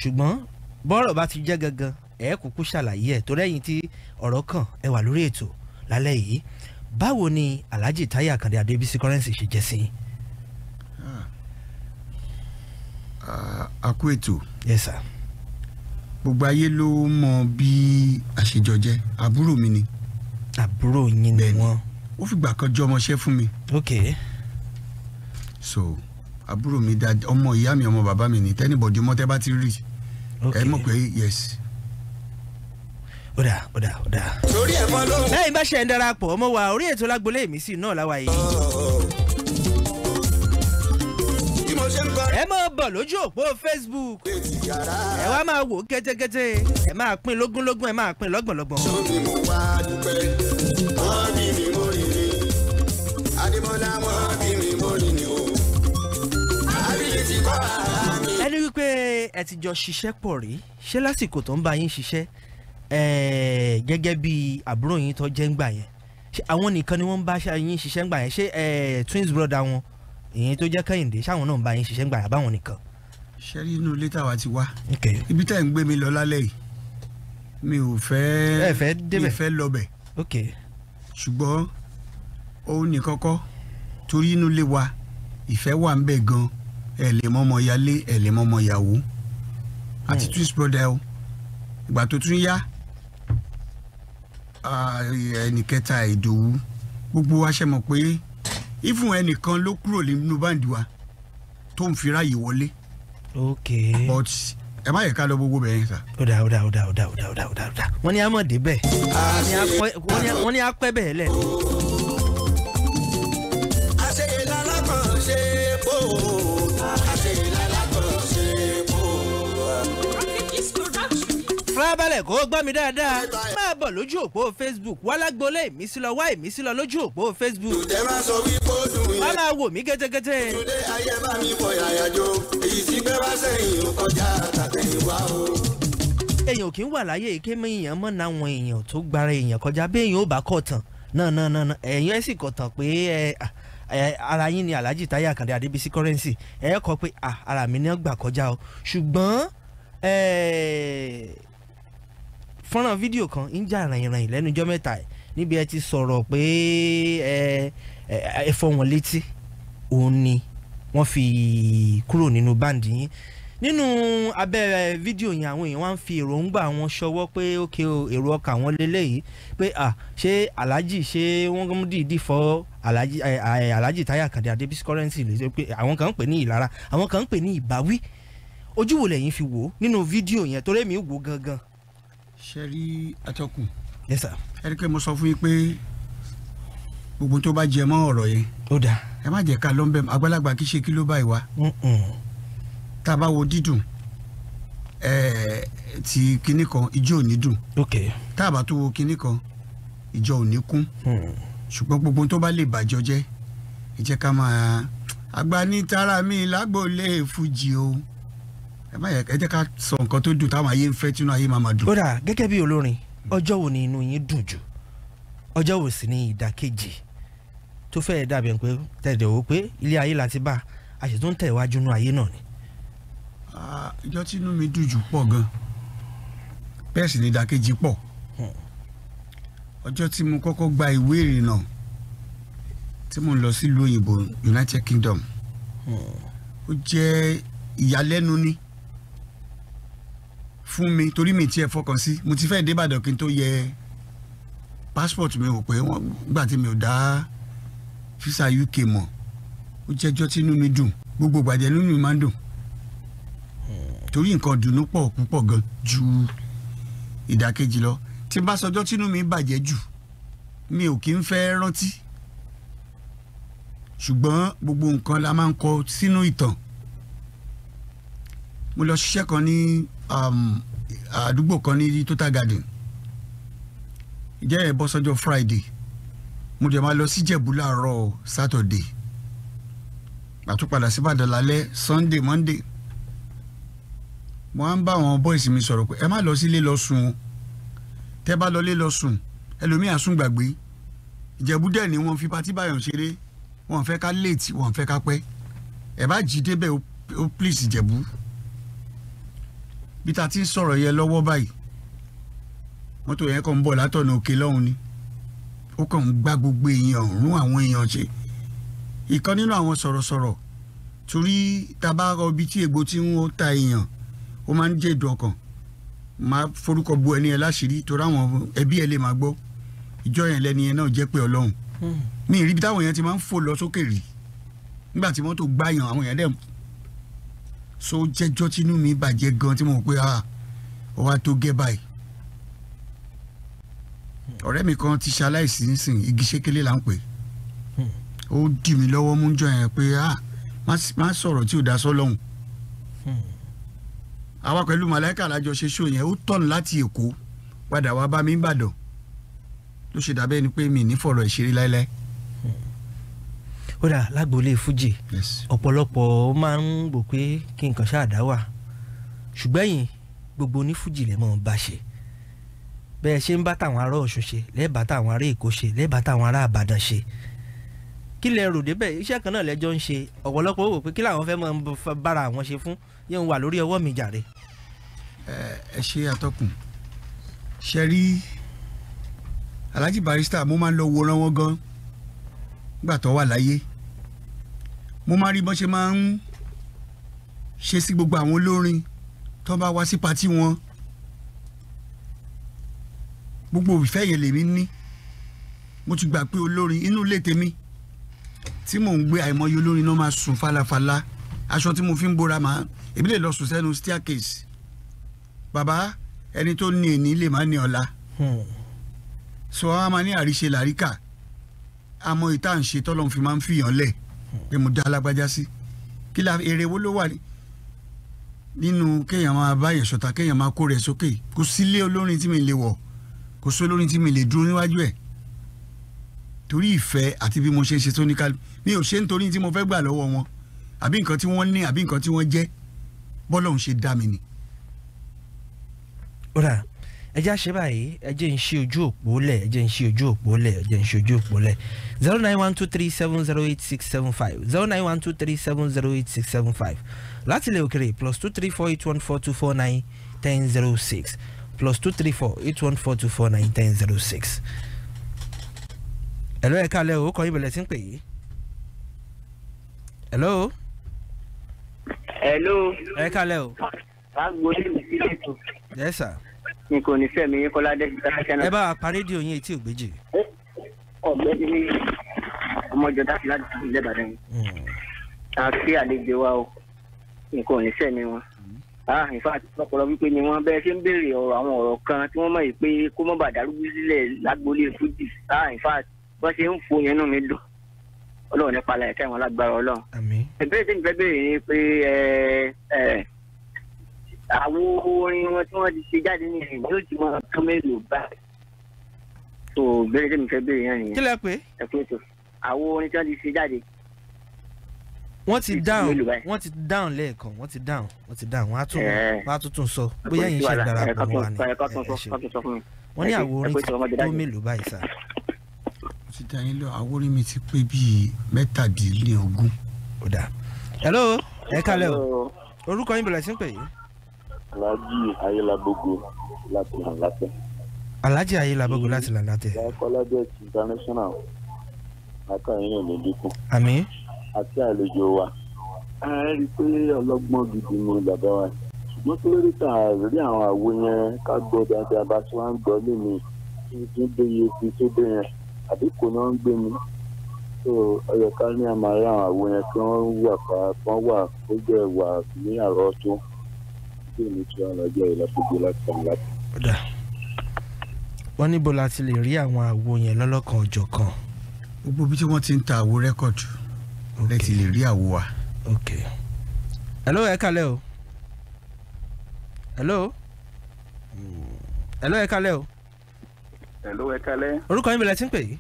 ṣùgbọ́n bọ́rọ̀ bá ti jẹ́ gangan ẹ kúkú ṣàlàyé ẹ̀ tó rẹ́yìn tí ọ̀rọ̀ kàn ẹ wà lórí ètò lálẹ́ yìí báwo ni Alhaji Táyé Àkàndé Adébísí Currency ṣe jẹ́ sí. a kú ètò. Yes sir. gbogbo ayé ló mọ bí àṣejọ jẹ́ àbúrò mi ni. àbúrò yín ni wọ́n. ó fìgbà kan jọ ọmọọṣẹ́ fún mi. ok. so àbúrò mi dáadáa ọmọ ìyá mi ọmọ bàbá mi ni tẹ́nibọ̀dì mọ́tẹ́ bá ti rí ẹ mọ̀ pé yes. ó dà. torí ẹ̀fọn ló. lẹ́yìn bá ṣe ń darapọ̀ ọmọ wa orí ètò Lágbolé Ìmísí náà láwa yìí. ẹ máa bọ̀ lójú òpó Facebook ẹ wá máa wò kétékété ẹ máa pín lógúnlógún ẹ máa pín lọ́gbọ̀nlọ́gbọ̀n. sómi mo wá dúpẹ́ wọ́n bí mi mórí ni Adébọ́lá wọ́n bí mi mórí ni o ability kọ́ ara mi. ẹni wípé ẹ ti jọ ṣiṣẹ́ pọ̀ rí ṣé lásìkò tó ń bá yín ṣiṣẹ́ gẹ́gẹ́ bí àbúrò yín tó jẹ́ ń gbà yẹn ṣé àwọn nìkan ni wọ́n ń bá yín ṣiṣẹ́ ń gbà yẹn ṣé twins brother wọn ìyẹn tó jẹ́ Kẹ́hìndé ṣáwọn náà ń bá yín ṣiṣẹ́ ń gbà yẹn báwọn nìkan. ṣé rí inú ilé táwa ti wá ibi tẹ́ ń gbé mi lọ lálẹ́ yìí mi ò fẹ́ lọ́bẹ̀ ṣùgbọ́n òun nìkan kọ́ torí inú ilé wa ìfẹ́ wà ń bẹ̀ gan ẹ̀ lè mọ́mọ́ yálé ẹ̀ lè mọ́mọ́ yàwó àti twins brother o ìgbà tó tún yá ẹnì kẹta Ìdòwú gbogbo wa ṣe mọ̀ pé ìfún ẹnìkan ló kúrò nínú báńdì wa tó ń fi ráàyè wọlé. but ẹ má yẹ ká lọ gbogbo bẹ́ẹ̀ sà. ó dà wọ́n ní àmọ̀ débẹ̀ wọ́n ní apẹ́ bẹ́ẹ̀ lẹ̀. àṣeyẹ lálákàn ṣe bò àṣeyẹ lálákàn ṣe bò. fúlábàlẹ̀ kó gbọ́ mi dáadáa máa bọ̀ lójú òpó Facebook wá Lágbolé Ìmísí lọ wá Ìmísí lọ lójú òpó Facebook. tẹ máa sọ wípé ó dùn yín. wọ́n máa wò mí kétékété. ìdúlé ayé bá mi fọ yàyàjò èyí tí gbé wá sẹ́yìn ó kọjá àtàtẹ̀yìnwá o. èèyàn kì í wà láyé ike mọ èèyàn mọ náwọn èèyàn tó gbára èèyàn kọjá bí èèyàn ò bá kọ̀ tán náà èèyàn ẹ̀ sì kọ̀ tán pé ara yín ni Alhaji Táyé Àkàndé Adébísí Currency ẹ̀ kọ́ pé ara mi ní gbà kọjá o ṣùgbọ́n fọ́nrán fídíò kan ń jà ràyìnràyìn lẹ́nu ọjọ́ mẹ́ta ẹ̀ níbi ẹ ti sọ̀rọ̀ pé ẹ fọ́ wọn létí òun ni wọ́n fi kúrò nínú báǹdì yín nínú abẹ́ fídíò yẹn àwọn èèyàn wá ń fi èròǹgbà wọn ṣọwọ́ pé ókè o èrò ọkà wọn lélẹ́yìí pé ṣé Alhaji ṣé wọ́n dìídì fọ́ Alhaji Táyé Àkàndé Adébísí Currency lè ṣe pé àwọn kan ń pè ní ìlara àwọn kan ń pè ní ìbáwí ojú wo lẹ́yìn fi wò ó nínú fídíò yẹn torí mi wò gangan. ṣe rí atọ́kùn. Yes sir. ẹ̀ríkẹ́ mo sọ fún yín pé gbogbo tó bá jẹ mọ́ ọ̀rọ̀ yẹn. ó dáa. ẹ má jẹ́ ká lọ́nbẹ̀ àgbàlagbà kí ṣe kí ló bá ìwà. tá a bá wo dídùn ti kinní kan ijó ò ní dùn. tá a bá tó wo kinní kan ìjọ ò ní kún. ṣùgbọ́n gbogbo tó bá lè bàjọ́ jẹ́ ẹ jẹ́ ká máa àgbà ní tara mi Lágbolé Fújì o ẹ jẹ́ ká sọ nǹkan tó dùn táwọn ayé ń fẹ́ tínú ayé máa dùn. ó dà gẹ́gẹ́ bí olórin ọjọ́ wo ni inú yín dùn jù ọjọ́ wo sì ni ìdàkejì tó fẹ́ẹ́ dàbí pé tẹ̀dẹ̀ wò pé ilé ayé la ti bá a sì tún tẹ̀ wájú inú ayé náà ni. ìjọ tí inú mi dùn jù pọ̀ gan bẹ́ẹ̀ sì ni ìdàkejì pọ̀ ọjọ́ tí mo kọ́kọ́ gba ìwé ìrìnnà tí mo ń lọ sílùú òyìnbó United Kingdom ó jẹ́ ìyàlẹ́nu ni fún mi torí mi tiẹ̀ fọkàn sí mo ti fẹ́ dé Ìbàdàn kí n tó yẹ passport mi wò pé wọ́n gbà tí mi ò dá visa UK mọ̀ ó jẹ́jọ́ tí inú mi dùn gbogbo gbàdé inú mi máa ń dùn torí nǹkan dùnú pọ̀ púpọ̀ gan ju ìdàkejì lọ tí n bá sọjọ́ tí inú mi bàjẹ́ jù mi ò kí ń fẹ́ rántí ṣùgbọ́n gbogbo nǹkan la máa ń kọ sínú ìtàn mo lọ ṣiṣẹ́ kan ní àdúgbò kan ní Total Garden ìjẹ́ ẹ̀ bọ́ sọ́jọ́ Friday mo dẹ̀ máa lọ sí Ìjẹ̀bú láàárọ̀ Saturday àtúpadà sí Ìbàdàn lálẹ́ Sunday Monday mo á ń bá àwọn boys mi sọ̀rọ̀ pé ẹ má lọ sílé lọ sùn o tẹ́ bá lọ lé lọ sùn ẹlòmíà sùn gbàgbé Ìjẹ̀bú dẹ̀ ni wọ́n fi patí báyọ̀ ṣeré wọ́n fẹ́ ká late wọ́n fẹ́ ká pẹ́ ẹ bá jí débẹ̀ ó please Ìjẹ̀bú bí ta ti ń sọ̀rọ̀ yẹn lọ́wọ́ báyìí mọ́tò yẹn kàn ń bọ̀ látọ̀nà òkè lọ́hùn ni ó kàn ń gbá gbogbo èèyàn rún àwọn èèyàn ṣe ìkan nínú àwọn sọ̀rọ̀sọ̀rọ̀ torí tábà rọ ibi tí egbò tí ń ta èèyàn ó máa ń jẹ́ ìdùn ọkàn máa forúkọ bu ẹni ẹ láṣìírí torí àwọn ẹbí ẹ lè máa gbọ́ ìjọ yẹn lẹ́ni yẹn náà jẹ́ pé Ọlọ́run mi ì rí ibi táwọn èèyàn ti máa ń fò lọ sókè rí nígbà tí mọ́tò gbáyàn àwọn èèyàn dẹ̀ so jẹ́jọ́ tínú mi bàjẹ́ gan tí mo pé ó wá tó gẹ́ báyìí ọ̀rẹ́ mi kan ti ṣaláìsí nísìn igi ṣékélé là ń pè ó dì mí lọ́wọ́ mú jọ yẹn pé má sọ̀rọ̀ tí ò dá sọ́lọ́hún àwa pẹ̀lú màláìka lájọ ṣe ṣó yẹn ó tọ̀nù láti Èkó padà wá bá mi ń bàdàn ló ṣe dàbẹ́ ni pé mi ní fọ̀rọ̀ ìṣeré láéláé. ó dà lágboolé fújì ọ̀pọ̀lọpọ̀ máa ń gbọ́ pé kí nǹkan ṣáà dá wà ṣùgbọ́n yìí gbogbo onífújì lè mọ̀ bá ṣe bẹ́ẹ̀ ṣe ń bá táwọn ará Ọ̀ṣun ṣe lẹ́ẹ̀bá táwọn ará Èkó ṣe lẹ́ẹ̀bá táwọn ará Ìbàdàn ṣe kí lẹ rò débẹ̀ iṣẹ́ kan náà lẹ́jọ́ ń ṣe ọ̀pọ̀lọpọ̀ wò pé kí làwọn fẹ́ mọ bára àwọn ṣe fún yẹn wà lórí ọwọ́ mi jàre. ẹ ṣe àtọkùn ṣe rí Alhaji Barrister mo máa ń lọ wòran wọn gan nígbà tó wà láyé mo máa rí bọ́n ṣe máa ń ṣe sí gbogbo àwọn olórin tó bá wá sí patí wọn gbogbo ìfẹ́ yẹn lèmi ní mo ti gbà pé olórin inú ilé tèmi tí mò ń gbé àìmọye olórin náà máa sùn falafala aṣọ tí mo fi ń bora máa èmi lè lọ sùn sẹ́nu staircase bàbá ẹni tó ní èní lè má ní ọ̀la so àwọn máa ní àríṣe làríkà àmọ́ ìta ń ṣe tọ́lọ́n fi máa ń fìyàn lẹ̀ pé mo dá alágbájá sí kí la èrè wo ló wà nínú kéèyàn máa bá yẹn ṣọ̀tá kéèyàn máa kó rẹ̀ sókè kò sílé olórin tí mi lè wọ̀ kò sí olórin tí mi lè dúró níwájú ẹ̀ torí ìfẹ́ àti bí mo ṣe ń ṣe tó ní kálí mi ò ṣe nítorí tí mo fẹ́ gbà lọ́wọ́ wọn àbí nǹkan tí wọ́n ní àbí nǹkan tí wọ́n jẹ́ bọ́lọ́hún ṣe dá mi ni. ó dà ẹ jẹ́ àṣẹ báyìí ẹ jẹ́ ń ṣe ojú òpó lẹ̀ ẹ jẹ́ ń ṣe ojú òpó lẹ̀ ẹ jẹ́ ń ṣe ojú òpó lẹ̀ 09123708675 09123708675 láti ilẹ̀ òkèrè +2348142491006 +2348142491006. Hello ẹ káalẹ́ o kọ́ yín bẹ̀rẹ̀ sí ń pè yìí. Hello. Hello. ẹ káalẹ́ o. Lágboolé mi sílẹ̀ tó. Yes sir. N kò ní fẹ́ mi yín Kọ́ládé international. ẹ bá wa pa rédíò yín etí ògbéjì. ọ̀gbẹ́ni ọmọjọ dáfi láti ilé Ìbàdàn yìí. àfi àlejò wa o n kò ní fẹ́ mi wọn. in fact lọ́pọ̀lọpọ̀ wípé ni wọ́n bẹ́ẹ̀ ṣe ń béèrè àwọn ọ̀rọ̀ kan tí wọ́n mọ̀ yìí pé kó mọ̀ bá darúgbó sílẹ̀ lágboolé fújì. in fact bọ́n ṣe ń fo yẹn nù mí dùn Ọlọ́run nípa la ẹ̀ka ìwọ̀n lágbára Ọlọ́run. Àmín. ìbéèrè tí mo fẹ́ béèrè ni pé àwọn orin wọn tí wọ́n ti ṣe jáde ní ìrìn yóò ti máa tó mélòó báyìí. tó béèrè tí mo fẹ́ béèrè yẹn nìyẹn. kí lẹ pé. ẹ pé tó àwọn orin tí wọ́n ti ṣe jáde. wọ́n ti dáhùn lẹ́ẹ̀kan wọ́n ti dáhùn wọ́n á tún sọ bóyá yín ṣe darapọ̀ mọ́ wa ni wọ́n ní àwọn orin tó mélòó báyìí sá. mo ti dá yín lọ àwọn orin mi ti pé bíi 17. ó dáa. Hello ẹ kálẹ́ o orúkọ yín bẹ̀rẹ̀ sí ń pè yìí. Alhaji Ayélabógo láti Làǹlàtẹ̀. Alhaji Ayélabógo láti Làǹlàtẹ̀. Kọ́ládé international akáyìn ní dínkù. Àmín. Àti àlejò wa a rí i pé ọlọ́gbọ́n gidi ni bàbá wa ṣùgbọ́n tó lórí ta rí àwọn àwo yẹn ká gbọ́ dáadáa bá tí wọ́n ń gbọ́ lónìí kí n tún déye fi tó dé yẹn àbí kò náà ń gbé mi tó ọyọ ká ní àmàlà àwọn àwo yẹn kí wọ́n wà pa wọ́n wà ó jẹ́ wà ní àrọ́ tó kí èmi tí wọ́n lọ jẹ́ ìlàkójú láti tàn láti. wọ́n níbo la ti lè rí àwọn àwo yẹn lọ́lọ́kan ọjọ́ kan. gbogbo bí tí wọ́n ti ń ta àwo rẹ́kọ̀dù lẹ́ ti lè rí àwo wa. ok hello ẹ kálẹ́ o hello ẹ kálẹ́ o. hello ẹ kálẹ́. orúkọ yín bẹ̀rẹ̀ tí ń pè yìí.